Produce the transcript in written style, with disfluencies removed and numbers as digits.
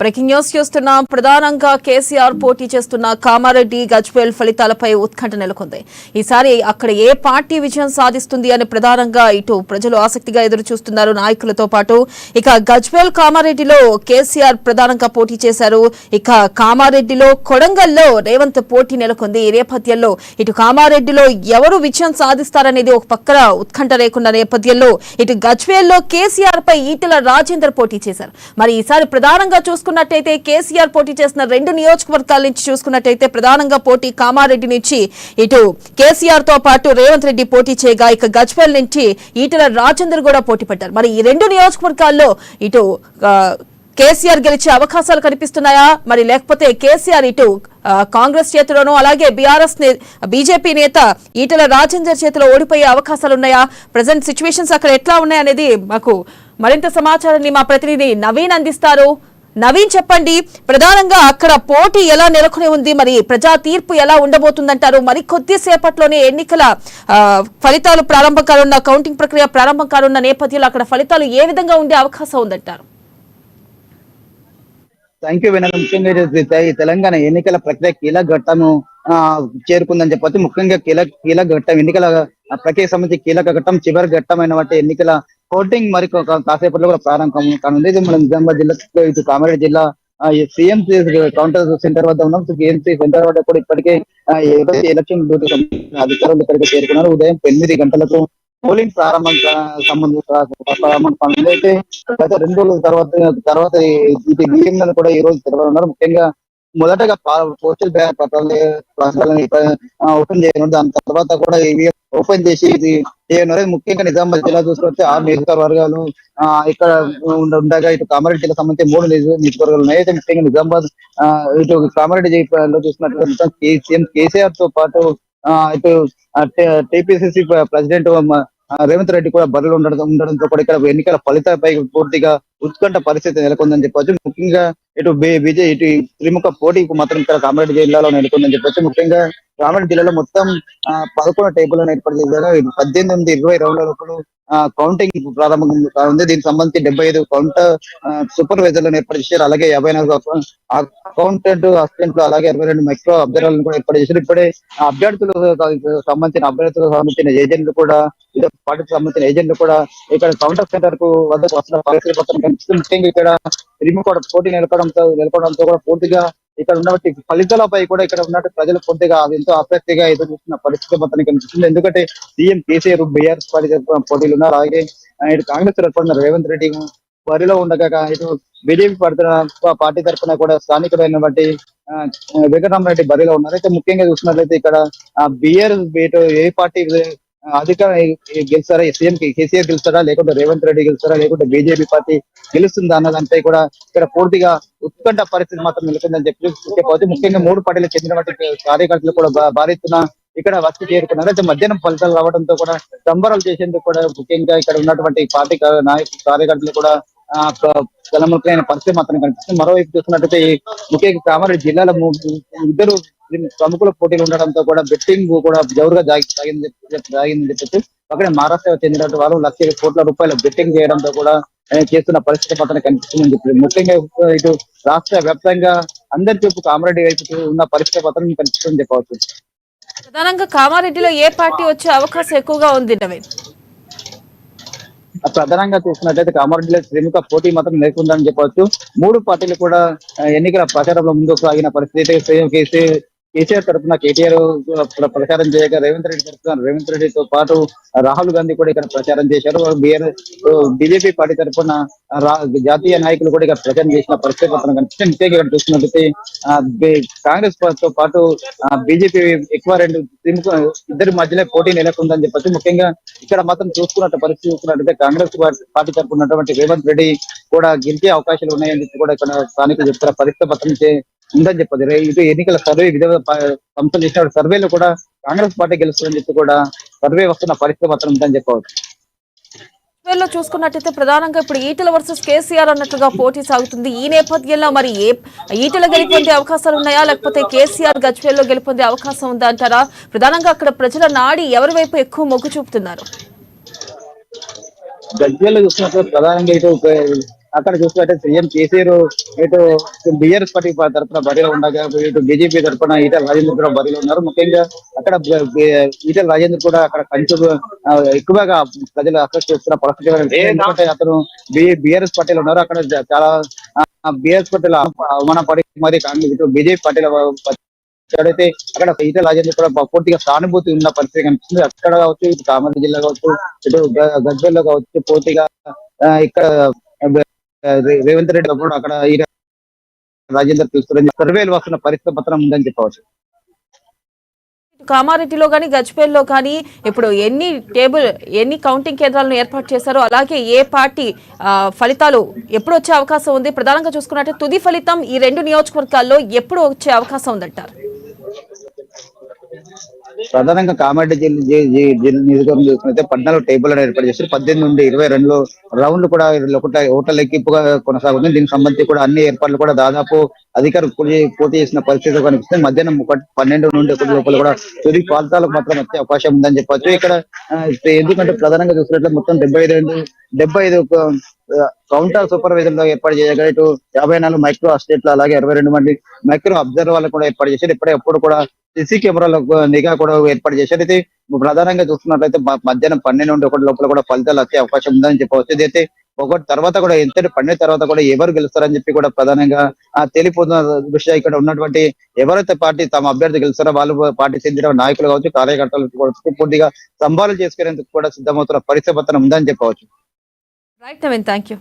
Breaking news చూస్తున్నాం. ప్రధానంగా కేసీఆర్ పోటీ చేస్తున్న కామారెడ్డి గజ్వేల్ ఫలితాలపై ఉత్కంఠ నెలకొంది. ఈసారి అక్కడ ఏ పార్టీ విజయం సాధిస్తుంది అని ప్రధానంగా ఇటు ప్రజలు ఆసక్తిగా ఎదురు చూస్తున్నారు నాయకులతో పాటు. ఇక గజ్వేల్ కామారెడ్డిలో కేసీఆర్ ప్రధానంగా పోటీ చేశారు. ఇక కామారెడ్డిలో కొడంగల్లో రేవంత్ పోటీ నెలకొంది. ఈ నేపథ్యంలో ఇటు కామారెడ్డిలో ఎవరు విజయం సాధిస్తారనేది ఒక పక్కన ఉత్కంఠ లేకున్న నేపథ్యంలో ఇటు గజ్వేల్లో కేసీఆర్ పై ఈటెల రాజేందర్ పోటీ చేశారు. మరి ఈసారి ప్రధానంగా చూసుకున్నట్టయితే కేసీఆర్ పోటీ చేసిన 2 నియోజకవర్గాల నుంచి చూసుకున్నట్టయితే ప్రధానంగా పోటీ కామారెడ్డి నుంచి ఇటు కేసీఆర్ తో పాటు రేవంత్ రెడ్డి పోటీ చేయగా ఇక గజ్వేల్ నుంచి ఈటెల రాజేందర్ కూడా పోటీ పడ్డారు. మరి ఈ 2 నియోజకవర్గాల్లో ఇటు కేసీఆర్ గెలిచే అవకాశాలు కనిపిస్తున్నాయా, మరి లేకపోతే కేసీఆర్ ఇటు కాంగ్రెస్ చేతిలోనూ అలాగే బీజేపీ నేత ఈటెల రాజేందర్ చేతిలో ఓడిపోయే అవకాశాలు ఉన్నాయా? ప్రజెంట్ సిచ్యువేషన్స్ అక్కడ ఎట్లా ఉన్నాయనేది మాకు మరింత సమాచారాన్ని మా ప్రతినిధి నవీన్ అందిస్తారు. నవీన్, చెప్పండి, ప్రధానంగా అక్కడ పోటీ ఎలా నెలకొని ఉంది, మరి ప్రజా తీర్పు ఎలా ఉండబోతుందంటారు? మరి కొద్దిసేపట్లోనే ఎన్నికల ఫలితాలు ప్రారంభం కానున్న, కౌంటింగ్ ప్రక్రియ ప్రారంభం కానున్న నేపథ్యంలో అక్కడ ఫలితాలు ఏ విధంగా ఉండే అవకాశం ఉందంటారు? Thank you Vinod. ముఖ్యంగా తెలంగాణ ఎన్నికల ప్రక్రియ కీలక ఘట్టము చేరుకుందని చెప్పొచ్చు. ముఖ్యంగా కీలక ఘట్టం, ఎన్నికల ప్రక్రియ సంబంధించి కీలక ఘట్టం, చివరి ఘట్టమైన ఎన్నికల ఓటింగ్ మరి కాసేపట్లో కూడా ప్రారంభం కానుంది. ఇది మన నిజామాబాద్ జిల్లా ఇటు కామారెడ్డి జిల్లా సిఎంసి కౌంటర్ సెంటర్ వద్ద ఉన్నాం. సిఎంసి సెంటర్ వద్ద కూడా ఇప్పటికే ఎలక్షన్ డ్యూటీ అధికారులు ఇక్కడికి చేరుకున్నారు. ఉదయం 8 గంటలకు పోలింగ్ ప్రారంభం అయితే గత 2 రోజుల తర్వాత ఇది బియ్యంలను కూడా ఈ రోజు తెరవనున్నారు. ముఖ్యంగా మొదటగా పోస్టల్ బ్యాలెట్ పత్రాలను ఓపెన్ చేయనున్నారు. దాని తర్వాత కూడా ఇవి ఓపెన్ చేసి ఇది చేయనున్నారు. ముఖ్యంగా నిజామాబాద్ జిల్లా చూసుకుంటే 6 నియోజకవర్గాలు ఇక్కడ ఉండగా ఇటు కామారెడ్డి జిల్లా సంబంధించి 3 నియోజకవర్గాలు ఉన్నాయి. అయితే ముఖ్యంగా నిజామాబాద్ ఇటు కామారెడ్డి జిల్లాలో చూసినట్లయితే సీఎం కేసీఆర్ తో పాటు ఇటు టీపీసీసీ ప్రెసిడెంట్ రేవంత్ రెడ్డి కూడా బరిలో ఉండడంతో కూడా ఇక్కడ ఎన్నికల ఫలితాలపై పూర్తిగా ఉత్కంఠ పరిస్థితి నెలకొందని చెప్పొచ్చు. ముఖ్యంగా ఇటు ఇటు త్రిముఖ పోటీ మాత్రం ఇక్కడ కామారెడ్డి జిల్లాలో నెలకొందని చెప్పొచ్చు. ముఖ్యంగా కామారెడ్డి జిల్లాలో మొత్తం 11 టేబుల్లను ఏర్పాటు చేశారు. 18 నుండి 20 రౌండ్ల లోపల కౌంటింగ్ ప్రారంభం ఉంది. దీనికి సంబంధించి 75 కౌంటర్ సూపర్వైజర్లను ఏర్పాటు చేశారు. అలాగే 54 అకౌంటెంట్ అసిస్టెంట్లు, అలాగే 22 మైక్రో అబ్జర్వర్లను కూడా ఏర్పాటు చేశారు. ఇప్పుడే అభ్యర్థులకు సంబంధించిన ఏజెంట్లు కూడా, ఇదే పార్టీకి సంబంధించిన ఏజెంట్లు కూడా ఇక్కడ కౌంటర్ సెంటర్ కు వద్దకు వస్తున్న పరిస్థితి పత్రం కనిపిస్తుంది. ముఖ్యంగా ఇక్కడ రిమోట్ పోటీ నెలకొనడంతో కూడా పూర్తిగా ఇక్కడ ఉన్నటువంటి ఫలితాలపై కూడా ఇక్కడ ఉన్నట్టు ప్రజలు పూర్తిగా ఎంతో ఆసక్తిగా ఎదురు చూస్తున్న పరిస్థితి మొత్తానికి కనిపిస్తుంది. ఎందుకంటే సీఎం కేసీఆర్ బీఆర్ఎస్ పార్టీ పోటీలు ఉన్నారు. అలాగే ఇటు కాంగ్రెస్ తరఫున రేవంత్ రెడ్డి బరిలో ఉండగా ఇటు బీజేపీ పార్టీ తరఫున కూడా స్థానికుడైనటువంటి వెంకటరామరెడ్డి బరిలో ఉన్నారు. అయితే ముఖ్యంగా చూసినట్లయితే ఇక్కడ బీఆర్ఎస్ ఇటు ఏ పార్టీ అధికారం గెలుస్తారా, సీఎం కేసీఆర్ గెలుస్తారా, లేకుంటే రేవంత్ రెడ్డి గెలుస్తారా, లేకుంటే బీజేపీ పార్టీ గెలుస్తుందా అన్నదానిపై కూడా ఇక్కడ పూర్తిగా ఉత్కంఠ పరిస్థితి మాత్రం నెలకొందని చెప్పవచ్చు. ముఖ్యంగా 3 పార్టీలకు చెందినటువంటి కార్యకర్తలు కూడా భారీ ఎత్తున ఇక్కడ వచ్చి చేరుకున్నారు. అయితే మధ్యాహ్నం ఫలితాలు రావడంతో కూడా సంబరాలు చేసేందుకు కూడా ముఖ్యంగా ఇక్కడ ఉన్నటువంటి పార్టీ కార్యకర్తలు కూడా తలముఖమైన పరిస్థితి మాత్రం కనిపిస్తుంది. మరోవైపు చూస్తున్నట్టయితే ముఖ్యంగా కామారెడ్డి జిల్లాలో 2 ప్రముఖుల పోటీలు ఉండడంతో కూడా బెట్టింగ్ కూడా జోరుగా సాగిందని చెప్పచ్చు. అక్కడే మహారాష్ట్ర చెందినటువంటి వాళ్ళు లక్షల కోట్ల రూపాయల బెట్టింగ్ చేయడంతో కూడా చేస్తున్న పరిస్థితి మాత్రం కనిపిస్తుందని చెప్పి ముఖ్యంగా ఇటు రాష్ట్ర వ్యాప్తంగా అందరి చూపు కామారెడ్డి వైపు ఉన్న పరిస్థితి మాత్రం కనిపిస్తుందని చెప్పవచ్చు. ప్రధానంగా కామారెడ్డిలో ఏ పార్టీ వచ్చే అవకాశం ఎక్కువగా ఉంది నవీన్? ప్రధానంగా చూసినట్లయితే కామారెడ్డిలో త్రిముఖ పోటీ మాత్రం నెలకొందని చెప్పవచ్చు. 3 పార్టీలు కూడా ఎన్నికల ప్రచారంలో ముందుకు సాగిన పరిస్థితి. కేసీఆర్ తరఫున కేటీఆర్ ప్రచారం చేయగా రేవంత్ రెడ్డి తరఫున రేవంత్ రెడ్డితో పాటు రాహుల్ గాంధీ కూడా ఇక్కడ ప్రచారం చేశారు. బీజేపీ పార్టీ తరఫున జాతీయ నాయకులు కూడా ఇక్కడ ప్రచారం చేసిన పరిస్థితి మాత్రం కనిపిస్తుంది. ముఖ్యంగా ఇక్కడ చూసుకున్నట్లయితే కాంగ్రెస్ తో పాటు బీజేపీ ఎక్కువ 2 ఇద్దరి మధ్యలో పోటీ నెలకొందని చెప్పచ్చు. ముఖ్యంగా ఇక్కడ మాత్రం చూసుకున్నట్టయితే కాంగ్రెస్ పార్టీ తరఫున ఉన్నటువంటి రేవంత్ రెడ్డి కూడా గెలిచే అవకాశాలు ఉన్నాయని చెప్పి కూడా ఇక్కడ స్థానికులు చెప్తున్న పరిస్థితి మాత్రం ఉందని చెప్పదు. ఇటు ఎన్నికల సర్వే వివిధ సంస్థలు చేసిన సర్వేలో కూడా కాంగ్రెస్ పార్టీ గెలుస్తుందని చెప్పి కూడా సర్వే వస్తున్న పరిస్థితి మాత్రం ఉందని చెప్పవచ్చు. చూసుకున్నట్టయితే ప్రధానంగా ఇప్పుడు ఈటెల వర్సెస్ కేసీఆర్ అన్నట్లుగా పోటీ సాగుతుంది. ఈ నేపథ్యంలో మరి ఈటెల గెలుపొందే అవకాశాలు ఉన్నాయా, లేకపోతే కేసీఆర్ గజ్వేల్లో గెలుపొందే అవకాశం ఉందా అంటారా? ప్రధానంగా అక్కడ ప్రజల నాడి ఎవరి వైపు ఎక్కువ మొగ్గు చూపుతున్నారు? గజ్వేల్లో చూసినప్పుడు ప్రధానంగా ఇటు అక్కడ చూసుకుంటే సీఎం కేసీఆర్ ఇటు బిఆర్ఎస్ పార్టీ తరఫున బరిలో ఉండగా ఇటు బీజేపీ తరఫున ఈటెల రాజేందర్ కూడా బరిలో ఉన్నారు. ముఖ్యంగా అక్కడ ఈటెల రాజేందర్ కూడా అక్కడ కంచు ఎక్కువగా ప్రజలు అరెస్ట్ చేస్తున్న పరిస్థితి ఎందుకంటే అతను బిఆర్ఎస్ పార్టీలో ఉన్నారు. అక్కడ చాలా బిఆర్ఎస్ పార్టీలో అవమానపడి మరి కాంగ్రెస్ ఇటు బీజేపీ పార్టీలో ఎక్కడైతే అక్కడ ఈటెల రాజేందర్ కూడా పూర్తిగా సానుభూతి ఉన్న పరిస్థితి కనిపిస్తుంది. అక్కడ కావచ్చు, ఇటు కామారెడ్డి జిల్లా కావచ్చు, ఇటు గజ్వేల్లో కావచ్చు, పూర్తిగా ఇక్కడ రేవంత్ రెడ్డి కూడా అక్కడ ఈటెల రాజేందర్ పిలుస్తారని సర్వేలు వస్తున్న పరిస్థితి పత్రం ఉందని చెప్పవచ్చు. కామారెడ్డిలో కానీ గజ్వేల్లో కానీ ఇప్పుడు ఎన్ని కౌంటింగ్ కేంద్రాలను ఏర్పాటు చేశారో, అలాగే ఏ పార్టీ ఫలితాలు ఎప్పుడు వచ్చే అవకాశం ఉంది? ప్రధానంగా చూసుకున్నట్టే తుది ఫలితం ఈ రెండు నియోజకవర్గాల్లో ఎప్పుడు వచ్చే అవకాశం ఉందంటారు? ప్రధానంగా కామారెడ్డి జిల్లా నియోజకవర్గం చూసుకుంటే 14 టేబుల్ ఏర్పాటు చేస్తారు. 18 నుండి 22 రౌండ్లు కూడా ఓట్ల లెక్కింపుగా కొనసాగుతుంది. దీనికి సంబంధించి కూడా అన్ని ఏర్పాట్లు కూడా దాదాపు అధికారులు పూర్తి చేసిన పరిస్థితి కనిపిస్తుంది. మధ్యాహ్నం 12 నుండి 1 లోపల కూడా తుది ఫలితాలకు మాత్రం వచ్చే అవకాశం ఉందని చెప్పొచ్చు. ఇక్కడ ఎందుకంటే ప్రధానంగా చూసినట్లయితే మొత్తం 75 కౌంటర్ సూపర్వైజర్లు ఏర్పాటు చేయగా ఇటు 54 మైక్రో అసిస్టెంట్లు అలాగే 22 మంది మైక్రో అబ్జర్వర్లు కూడా ఏర్పాటు చేశారు. ఎప్పుడు కూడా సీసీ కెమెరాలకు నిఘా కూడా ఏర్పాటు చేశారు. అయితే ప్రధానంగా చూస్తున్నట్లయితే మధ్యాహ్నం 12 నుండి 1 లోపల కూడా ఫలితాలు వచ్చే అవకాశం ఉందని చెప్పవచ్చు. ఇదైతే ఒకటి తర్వాత కూడా ఎంత 12 తర్వాత కూడా ఎవరు గెలుస్తారని చెప్పి కూడా ప్రధానంగా తెలిపోతున్న దృష్ట్యా ఇక్కడ ఉన్నటువంటి ఎవరైతే పార్టీ తమ అభ్యర్థి గెలుస్తారో వాళ్ళు పార్టీ చెందిన నాయకులు కావచ్చు, కార్యకర్తలు కూడా పూర్తిగా సంభాలు చేసుకునేందుకు కూడా సిద్ధమవుతున్న పరిస్థితి పత్రం ఉందని చెప్పవచ్చు. Right Naveen, thank you.